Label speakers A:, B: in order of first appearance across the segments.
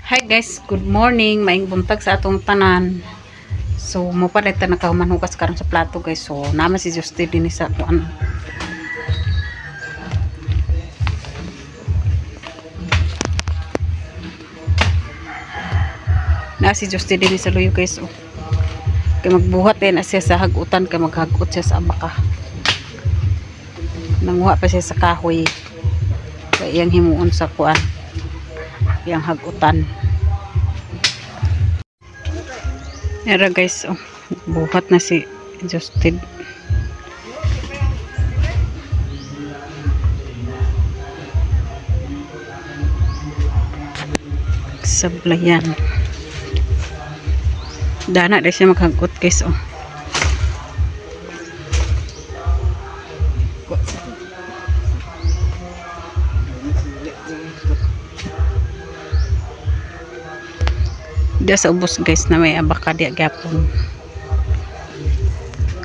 A: Hi guys, good morning. Maing buntag sa atong tanan. So, mo pa dito nakahuman-hugas karon sa plato guys. So, naman si Justy din sa kuan. Na si Justy din sa luyo guys. Oh. Kay magbuhat din siya sa hagutan kay maghagot siya sa abaka. Nanguha pa siya sa kahoy. Kay iyang himuon sa kuan. Iyang hagutan. Era guys, oh, buhat na si Justin. Sablayan. Dana dahil siya maghagot guys, oh. Diya sa ubos guys na may abaka diya gapon.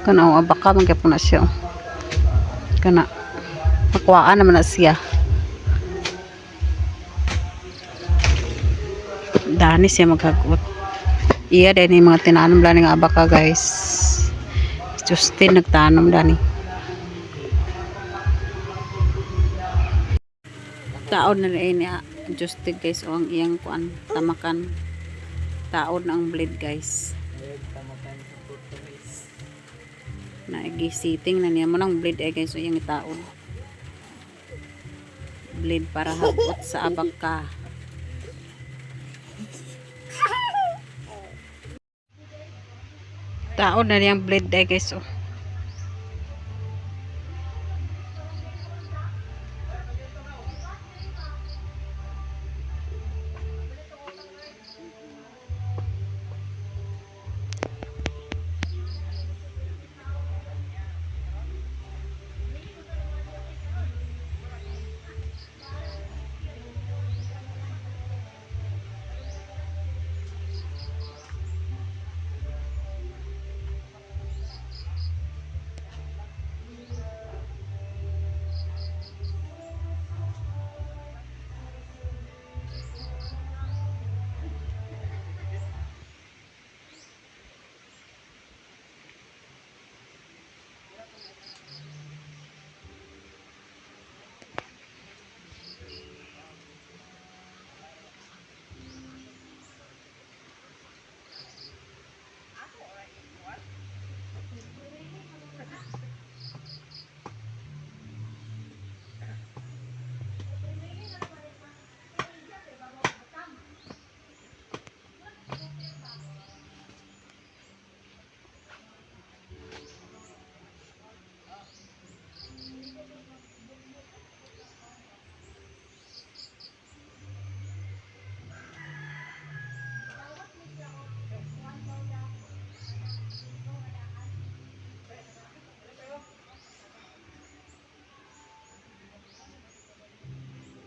A: Kana o abaka magyapon na siya. Kana makuhaan naman na siya. Dani siya maghagot. Iya din yung mga tinanom lang ng abaka guys. Justin nagtanom dani. Taon na rin niya Justin guys o ang iyang kuan tamakan. Taon na ang blade guys. Nagisiting na niya mo ng blade ay guys o iyang taon. Blade para hagot sa abaka. Taon na niyang blade ay guys o.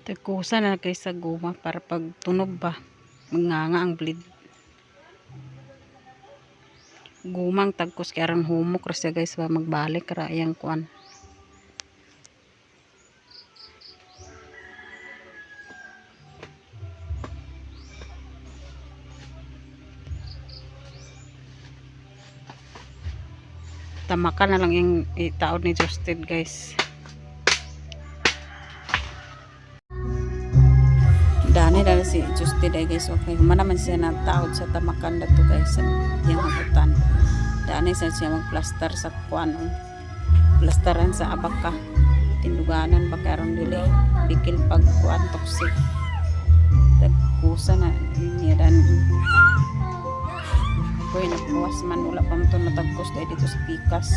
A: Tagkusa na kay sa guma para pag tunog ba manganga ang blade. Gumang tagkus kay aron humok ra siya guys ba magbalik ra iyang kuan. Tamakan na lang yung itaod ni Justin guys. Dani si Justin ay guys, okay man naman siya nataod sa tamakan dato guys yung hagutan. Dani siya magplaster sa kuan, plasteran sa abaka tinduganan ba karon dili dikil pag kuan toxic tagkusa na niya dan koy nagpuwas man wala pa mo natagkos dahil dito sa pikas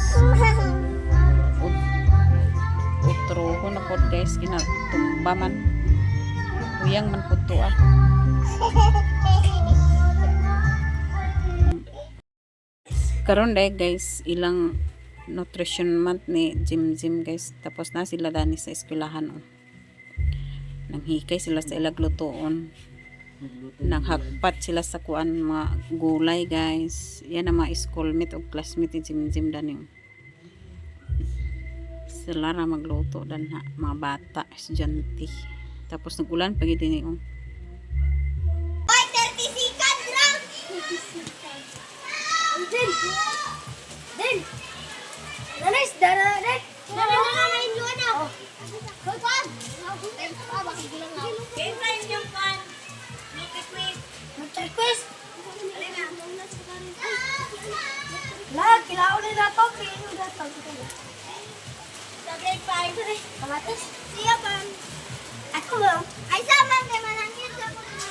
A: utro ko na pod guys kinatumba man uyang man pud to karon dai guys ilang nutrition month ni Jim guys tapos na sila dani sa eskwelahan nanghikay sila sa ilag lutoon nanghagpat sila sa kuan mga gulay guys yan ang mga schoolmate o classmate ni Jim dani sila ra magluto dan mga bata estudyante tapos nagulan pag din
B: Grade 5. Kamatis? Siya pa. Ako ba? Ay, sama na manangin sa mga.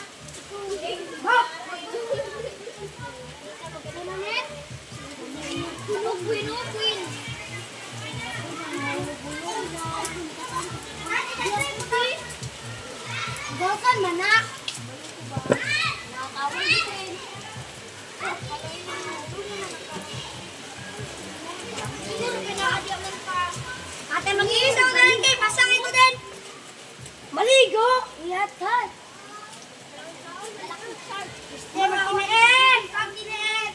B: Queen. Gokan manak. Ate, mag-iisaw na lang kayo. Pasangin ko din. Maligo. Iyatat. Pag-tinain. Pag-tinain.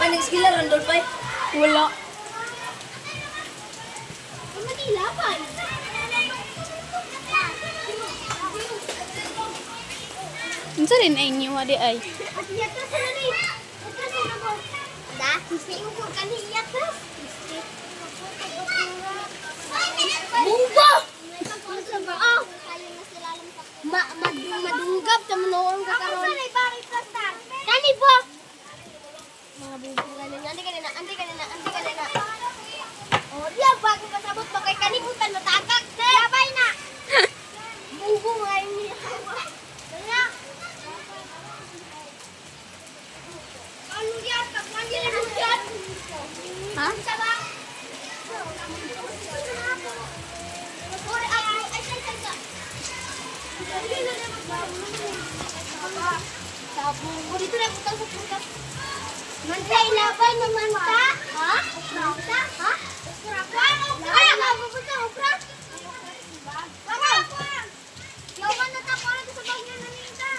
B: Panig sila, Randol pa.
A: Wala.
B: Manila pa.
A: Unsa rin ay inyo adi ay?
B: At yatas na ni. Yatas na mo. Da, kasi ukur kani yatas. Buba! Oh. Madunggap sa manoong ka karon. Kani po. Mga bubong galing. Andi kanina. Oh, dia ba kung kasabot pa kay kanibutan matagak. Labay na. Bubong ay niya. Dala. Ano yan? Pagmandi na yan.
A: Ha?
B: Sama. Dito na punta sa punta. Mantay laban naman ta? Ha? Manta? Ha? Ay, mabubuta okra. Yawan na ta para sa bagyo na nita.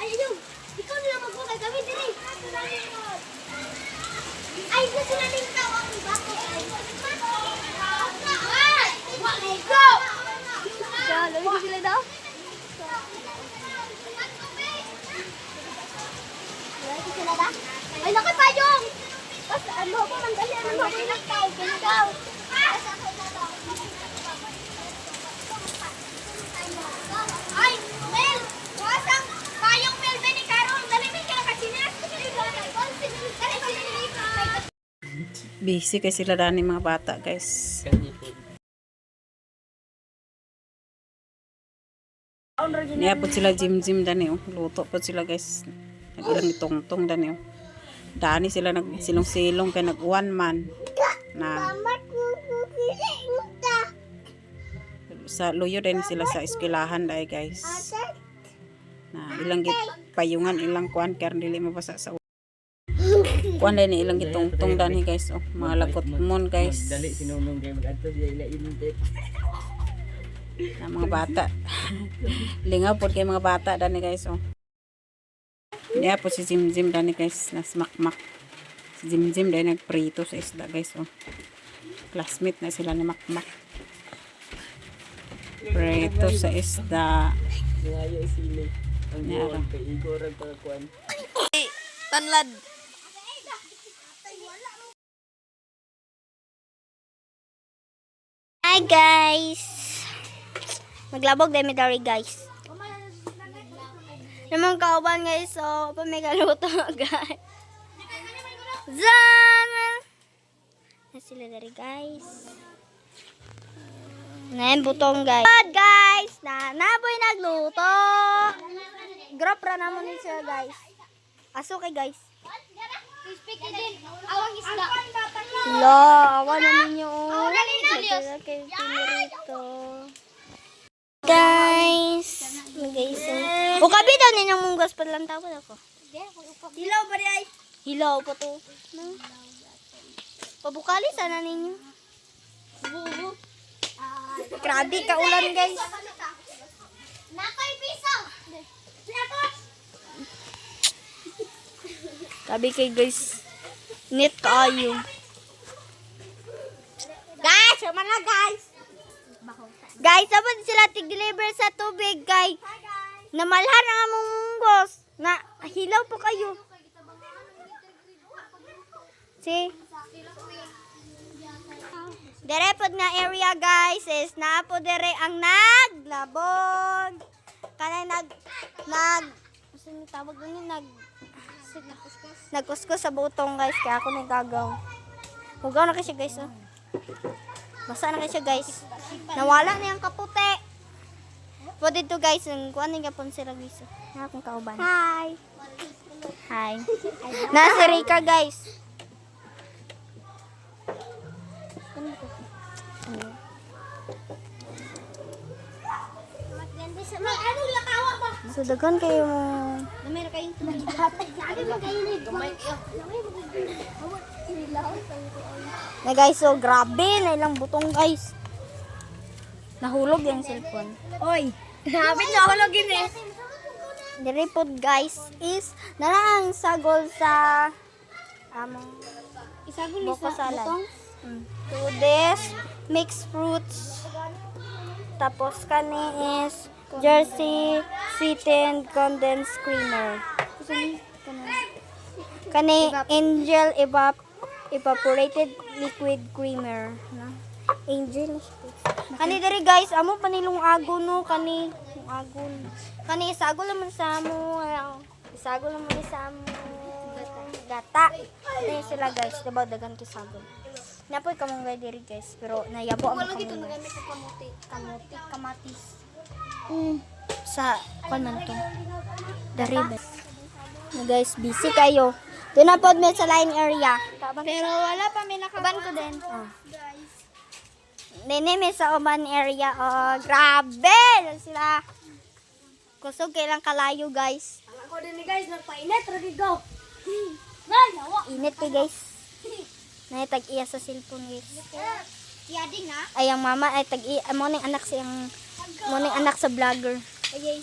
B: Ay, yung ikaw nila magbuka kami diri. Ay, gusto na din tao ang bako. Ay, go! Dalo, hindi sila daw. Ay, nakapayong! Tapos ano ko, mandali, ano mo, pinagtaw, pinagaw. Ay, Mel! Wasang payong Mel, Benny Carol, dali may kaya kasinas.
A: Busy kay sila dani mga bata, guys. Niya po sila gym dani oh. Luto po sila, guys. Nag-ilang itong dani oh. Dani sila nagsilong-silong kay nag one man na sa luyo din sila sa eskwelahan dai, guys. Na ilang payungan ilang kuan kaya dili mabasa sa kuan din ilang gitong dani, guys oh. Mga lagot mon, guys.
C: Dali sinunong kay magadto siya ila init.
A: Na mga bata. Lingaw po kay mga bata dani, guys oh. Niya po si Jim dani, guys, na smakmak. Si Jim dahil nagprito sa isda, guys oh. Classmate na sila ni Makmak. Prito sa isda.
C: Ngayo isili. Ang
A: Nyara.
C: buwan kay Igor ang pagkuan.
A: Tanlad.
B: Hi guys! Maglabog dahil may dari, guys. Namang kauban, guys, so pamigaluto, guys. Zan! Na sila dari, guys. Ngayon, butong, guys. Guys, naboy nagluto. Grab ra naman ni siya, guys. Aso kay, guys. Awang isda. Lo, awan na ninyo. Guys. O kabi daw ninyong munggos pa lang tawag ako. Hilaw ba rin ay? Hilaw pa to. Pabukali sana ninyo. Grabe ka ulan, guys. Nakoy piso. Grabe kay, guys. Net kaayo. Guys, sama na, guys. Guys, sabon sila tig-deliver sa tubig, guys. Namalhan ang among munggos. Na hilaw po kayo. See? Dere pod nga area, guys, is na po dere ang naglabog. Kanay Sino tawag nun? Nagkuskus sa butong guys, kaya ako nagagaw. Hugaw na kasi guys, oh. Basa na kasi guys. Nawala na yung kaputi. Pwede to guys, kuha na yung sila guys. Na akong kauban. Hi! Hi. Nasa Rika guys. So dagan kayo mo. Namira kayong na guys, so grabe na ilang butong guys. Nahulog yung cellphone. Oy, habit nahulog yun eh. Diripod guys is narang sagol sa isagol boko salad. To this mixed fruits. Tapos kani is Jersey sweetened condensed creamer. Kani Angel evaporated liquid creamer. Angel. Kani diri guys, amo panilong agon no kani agon. Kani isagol naman sa amo. Isagol naman sa amo. Gata. Ni sila guys, diba dagan ki sagol. Napoy kamonggay diri guys, pero nayabo ang kamonggay. Wala gito nagamit sa kamatis. Sa kon man to. Dari guys, busy kayo. Doon na pod may sa line area. Pero wala pa may nakaban ko din. Guys. Nene may sa uban area. Oh, grabe! Sila. Kusog kailang kalayo guys.
D: Ako din ni guys, nagpainit, ready go.
B: Init ko guys. Na tag-iya sa cellphone guys.
D: Yading ha?
B: Ay ang mama ay tag-iya mo ning anak siyang mo ning anak sa vlogger.
D: Ayay.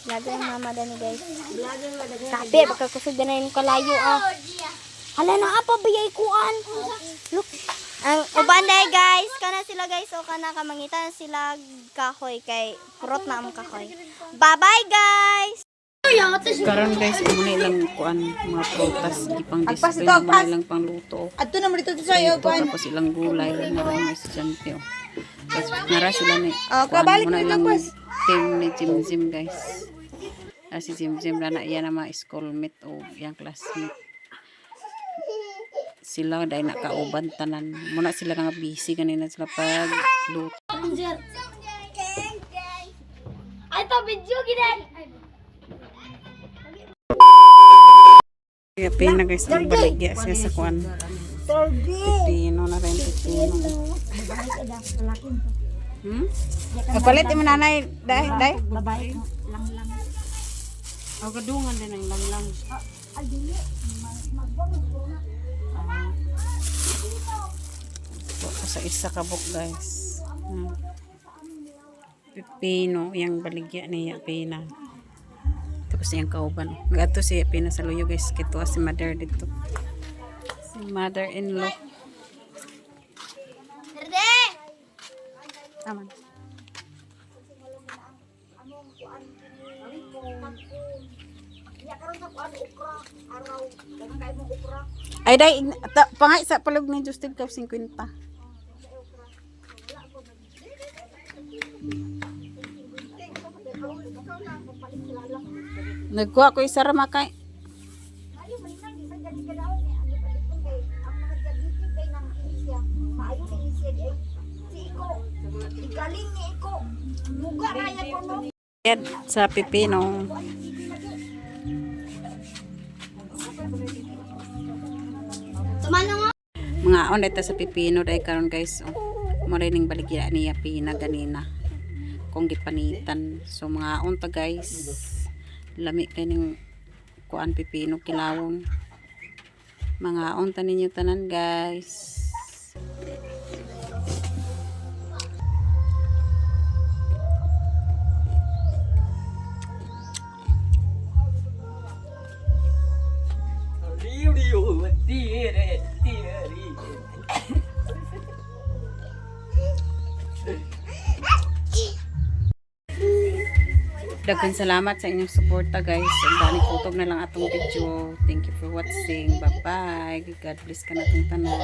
B: Vlogger ang mama dani guys.
D: Vlogger ba daga?
B: Sabi baka kusog na yung kalayo ah. Hala na apa bayay kuan. Look. Ang uban day guys, kana sila guys o kana kamangitan sila kahoy kay purot na ang kahoy. Bye-bye guys.
A: Karon guys, muna ilang kuan mga prutas, ipang display muna ilang pangluto.
D: Adto na mo dito sa iyo
A: Ito, tapos ilang gulay, marami may estudyante. Tapos nara sila ni
D: kabalik
A: muna
D: mo
A: ilang
D: lang, pas.
A: team ni Jim guys. Si Jim na na iya na mga schoolmate o yang classmate. Sila dahil nakauban tanan. Muna sila nga busy kanina sila pag luto.
D: Ay pa video gidan.
A: Kaya pina guys, ang baligya siya sa kuan. Pipino na rin, pipino. Kapalit yung nanay, day?
D: Babae lang.
A: O, kadungan din ang lang. Sa isa kabok guys. Pipino, yung baligya niya, pina. Tapos yung kauban. Gato siya pina sa luyo guys. Kito si mother dito. Si mother-in-law.
B: Herde.
A: Aman. Ay, day, pangay sa palog ni Justin Cap 50. Nagkuha ko isa ramakay. Yan sa pipino. Mga on ito sa pipino dahil karon guys. Marining baligya niya pina ganina. Kung gipanitan. So mga on ta guys. Lami kay ning kuan pipino kilawon. Mga on ta ninyo tanan guys. Daghang salamat sa inyong suporta guys. Ang dani kutob na lang atong video. Thank you for watching. Bye bye. God bless ka na itong tanan.